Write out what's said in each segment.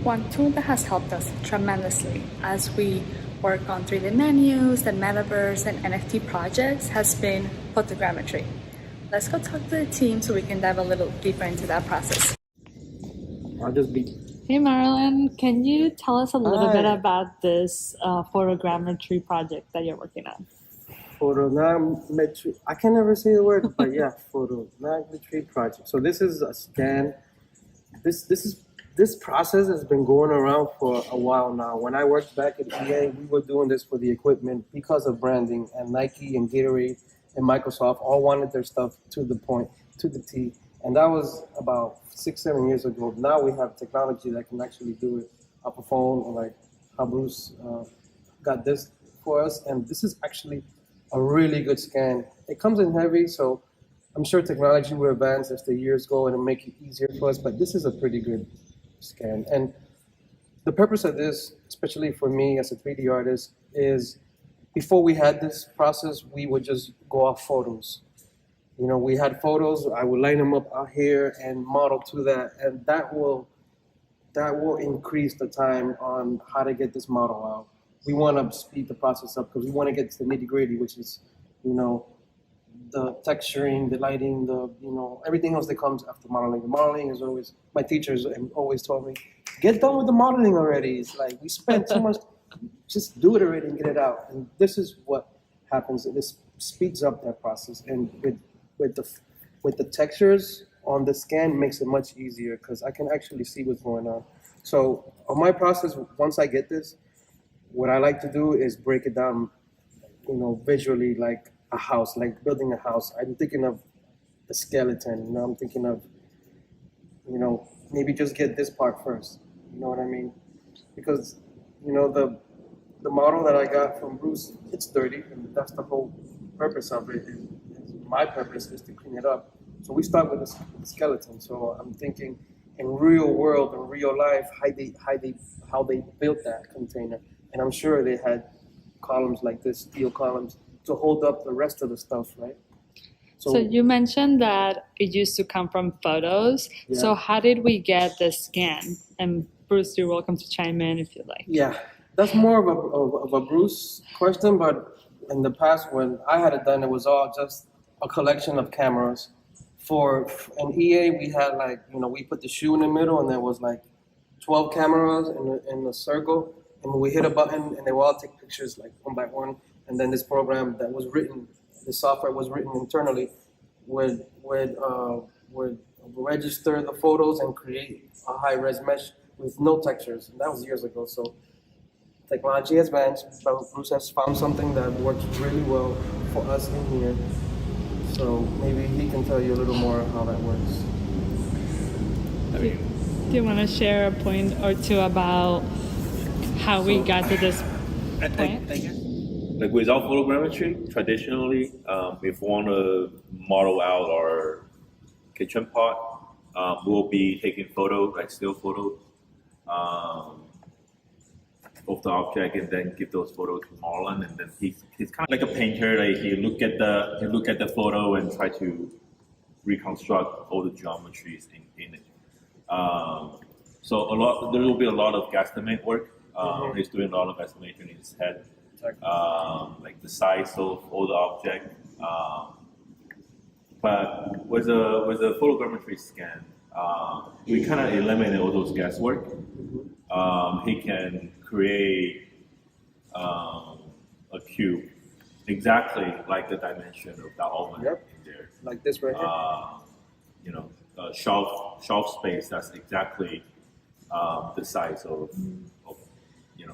One tool that has helped us tremendously as we work on 3D menus, the Metaverse, and NFT projects has been Photogrammetry. Let's go talk to the team so we can dive a little deeper into that process. I'll just be... Hey Marilyn, can you tell us a little bit about this Photogrammetry project that you're working on? Photogrammetry, I can never say the word, but yeah, Photogrammetry project. So this is a scan. This process has been going around for a while now. When I worked back at EA, we were doing this for the equipment because of branding, and Nike and Gatorade and Microsoft all wanted their stuff to the point, to the T. And that was about 6-7 years ago. Now we have technology that can actually do it off a phone, or like how Bruce got this for us. And this is actually a really good scan. It comes in heavy, so I'm sure technology will advance as the years go and make it easier for us, but this is a pretty good scan. And the purpose of this, especially for me as a 3D artist, is before we had this process, we would just go off photos. You know, we had photos, I would line them up out here and model to that, and that will increase the time on how to get this model out. We want to speed the process up because we want to get to the nitty-gritty, which is, you know, the texturing, the lighting, everything else that comes after modeling. The modeling is always, my teachers always told me, get done with the modeling already. It's like, we spent too much, just do it already and get it out. And this is what happens. This speeds up that process. And with the textures on the scan makes it much easier because I can actually see what's going on. So on my process, once I get this, what I like to do is break it down, visually, like a house, like building a house. I'm thinking of the skeleton, I'm thinking of, maybe just get this part first. You know what I mean? Because, the model that I got from Bruce, it's dirty, and that's the whole purpose of it. My purpose is to clean it up. So we start with the skeleton. So I'm thinking in real world, in real life, how they built that container. And I'm sure they had columns like this, steel columns, to hold up the rest of the stuff, right? So you mentioned that it used to come from photos. Yeah. So how did we get the scan? And Bruce, you're welcome to chime in if you'd like. Yeah, that's more of a Bruce question, but in the past when I had it done, it was all just a collection of cameras. In EA, we had we put the shoe in the middle, and there was 12 cameras in a circle, and we hit a button, and they would all take pictures one by one. And then this program that was written, the software was written internally, would register the photos and create a high-res mesh with no textures. And that was years ago. So technology has advanced, but Bruce has found something that works really well for us in here. So maybe he can tell you a little more how that works. Do you want to share a point or two about how we got to this point? I guess. Without photogrammetry, traditionally, if we want to model out our kitchen pot, we'll be taking photos, still photos, of the object, and then give those photos to Marlon. And then he's kind of like a painter. He look at the photo and try to reconstruct all the geometries in it. So there will be a lot of guesstimate work. He's doing a lot of estimation in his head. Like the size of all the object, but with a photogrammetry scan, we kind of eliminate all those guesswork. He can create a cube exactly like the dimension of that element in there. Like this right here. Shelf space that's exactly the size of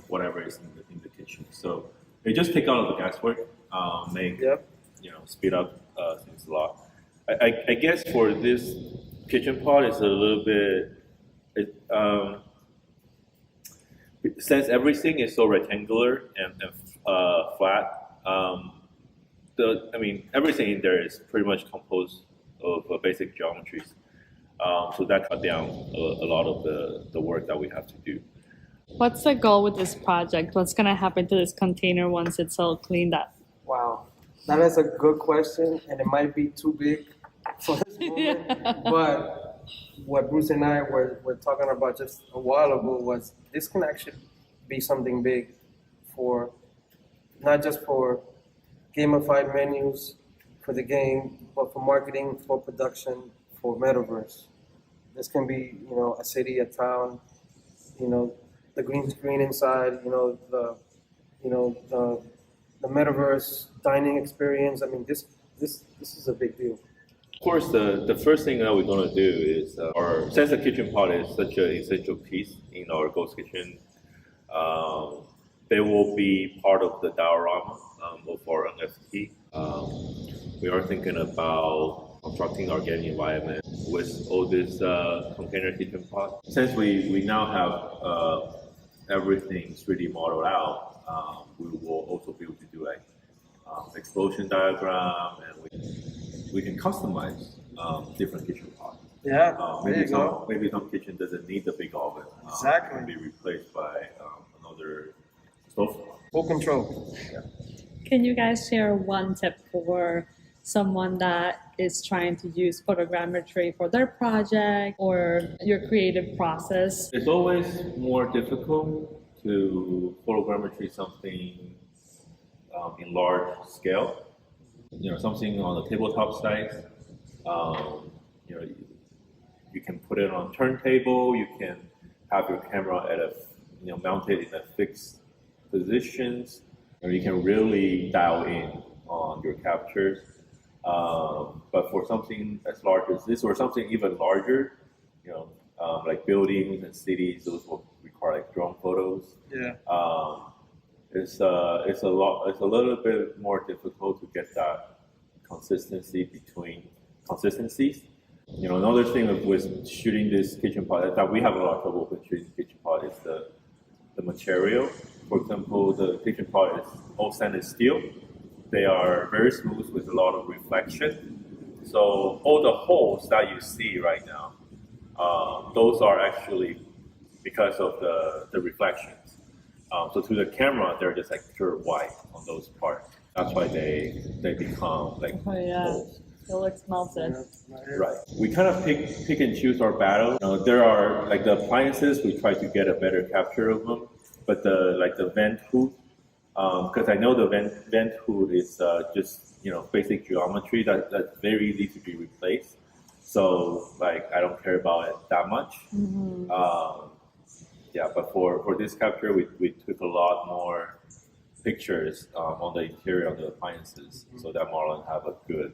whatever is in the kitchen. So it just take out all the guesswork, speed up things a lot. I guess for this kitchen pot, it's a little bit. Since everything is so rectangular and flat, everything in there is pretty much composed of basic geometries. So that cut down a lot of the work that we have to do. What's the goal with this project? What's going to happen to this container once it's all cleaned up? Wow, that is a good question, and it might be too big for this moment. But what Bruce and I were talking about just a while ago was this can actually be something big for not just for gamified menus for the game, but for marketing, for production, for Metaverse. This can be, a city, a town, the green screen inside, the Metaverse dining experience. I mean, this is a big deal. Of course, the first thing that we're going to do is since the kitchen pot is such an essential piece in our ghost kitchen, they will be part of the diorama of our NFT. We are thinking about constructing our game environment with all this container kitchen pot. Since we now have everything 3D modeled out, we will also be able to do like explosion diagram, and we can customize different kitchen pots. Yeah, maybe some kitchen doesn't need the big oven. Exactly. Can be replaced by another stove. Full control. Yeah. Can you guys share one tip for someone that is trying to use photogrammetry for their project or your creative process? It's always more difficult to photogrammetry something in large scale. Something on the tabletop side. You can put it on turntable. You can have your camera at mounted in a fixed positions, or you can really dial in on your captures. But for something as large as this, or something even larger, like buildings and cities, those will require like drone photos. Yeah. It's a little bit more difficult to get that consistencies. Another thing with shooting this kitchen pot that we have a lot of trouble with shooting kitchen pot is the material. For example, the kitchen pot is all stainless steel. They are very smooth with a lot of reflection. So all the holes that you see right now, those are actually because of the reflections. So to the camera, they're just like pure white on those parts. That's why they become like holes. It looks melted. Right. We kind of pick and choose our battle. There are like the appliances. We try to get a better capture of them, but the vent hood, because I know the vent hood is just basic geometry that's very easy to be replaced. So I don't care about it that much. Mm-hmm. But for this capture, we took a lot more pictures on the interior of the appliances, so that Marlon have a good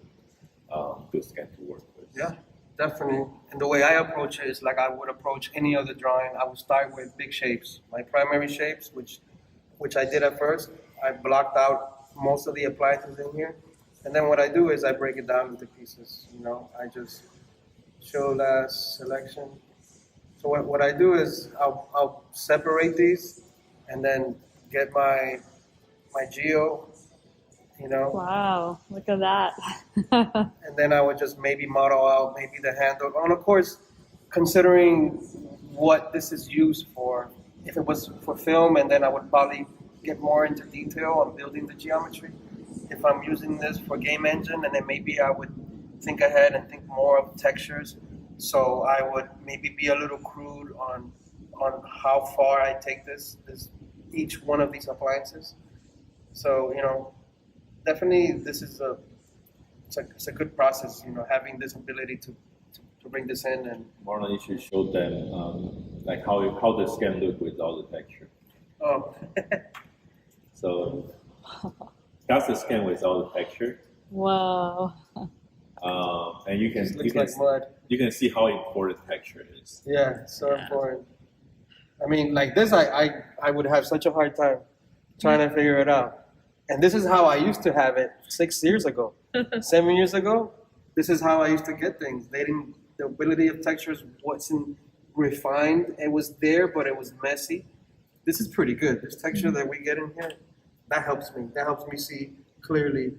scan to work with. Yeah, definitely. And the way I approach it is like I would approach any other drawing. I would start with big shapes, my primary shapes, which I did at first. I blocked out most of the appliances in here, and then what I do is I break it down into pieces. I just show that selection. So what I do is I'll separate these, and then get my geo. Wow, look at that. And then I would just maybe model out maybe the handle. And of course, considering what this is used for, if it was for film, and then I would probably get more into detail on building the geometry. If I'm using this for game engine, and then maybe I would think ahead and think more of textures. So I would maybe be a little crude on how far I take this each one of these appliances. So definitely, this is it's a good process. Having this ability to bring this in. And Marlon, you should show them how the scan look with all the texture. oh, So that's the scan with all the texture, Wow. and you it looks like mud. you can see how important texture is. Yeah, it's so important. I mean, like this, I would have such a hard time trying to figure it out. And this is how I used to have it 6 years ago, 7 years ago. This is how I used to get things. The ability of textures wasn't refined. It was there, but it was messy. This is pretty good. This texture that we get in here, that helps me. That helps me see clearly,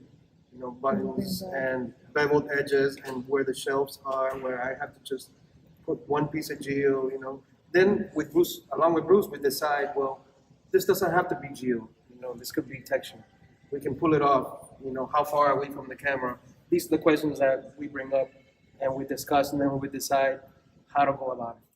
buttons and beveled edges and where the shelves are, where I have to just put one piece of geo, Then along with Bruce, we decide, well, this doesn't have to be geo. This could be texture. We can pull it off. How far are we from the camera? These are the questions that we bring up and we discuss, and then we decide how to go about it.